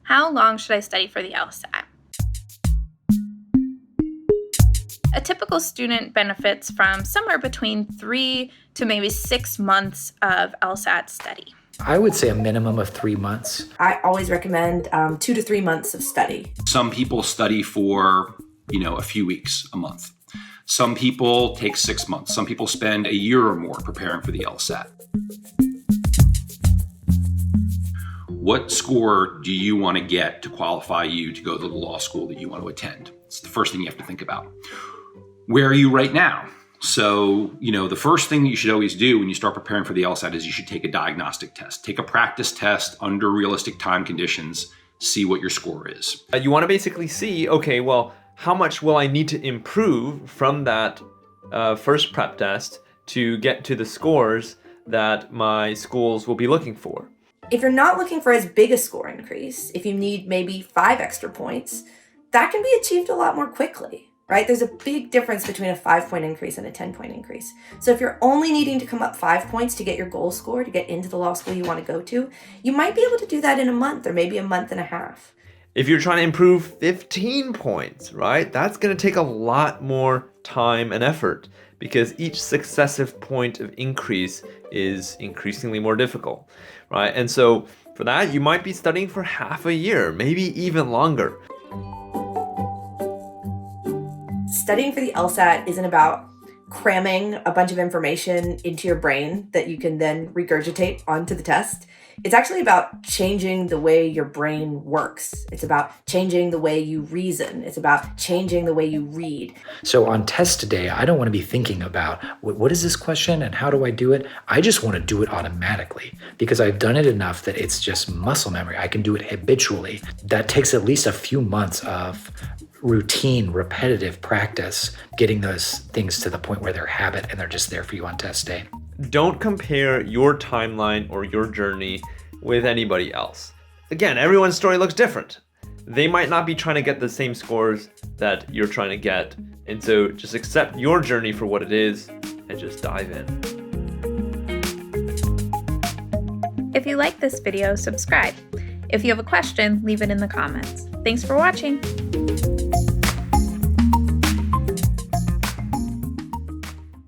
How long should I study for the LSAT? A typical student benefits from somewhere between 3 to maybe 6 months of LSAT study. I would say a minimum of 3 months. I always recommend 2 to 3 months of study. Some people study for, a few weeks, a month. Some people take 6 months. Some people spend a year or more preparing for the LSAT. What score do you want to get to qualify you to go to the law school that you want to attend? It's the first thing you have to think about. Where are you right now? So, the first thing that you should always do when you start preparing for the LSAT is you should take a diagnostic test. Take a practice test under realistic time conditions, see what your score is. You want to basically see, okay, well, how much will I need to improve from that first prep test to get to the scores that my schools will be looking for? If you're not looking for as big a score increase, if you need maybe 5 extra points, that can be achieved a lot more quickly, right? There's a big difference between a 5-point increase and a 10-point increase. So if you're only needing to come up 5 points to get your goal score, to get into the law school you want to go to, you might be able to do that in a month or maybe a month and a half. If you're trying to improve 15 points, right, that's going to take a lot more time and effort because each successive point of increase is increasingly more difficult, right? And so for that, you might be studying for half a year, maybe even longer. Studying for the LSAT isn't about cramming a bunch of information into your brain that you can then regurgitate onto the test. It's actually about changing the way your brain works. It's about changing the way you reason. It's about changing the way you read. So on test day, I don't want to be thinking about what is this question and how do I do it? I just want to do it automatically because I've done it enough that it's just muscle memory. I can do it habitually. That takes at least a few months of routine, repetitive practice, getting those things to the point where they're habit and they're just there for you on test day. Don't compare your timeline or your journey with anybody else. Again, everyone's story looks different. They might not be trying to get the same scores that you're trying to get. And so just accept your journey for what it is and just dive in. If you like this video, subscribe. If you have a question, leave it in the comments. Thanks for watching.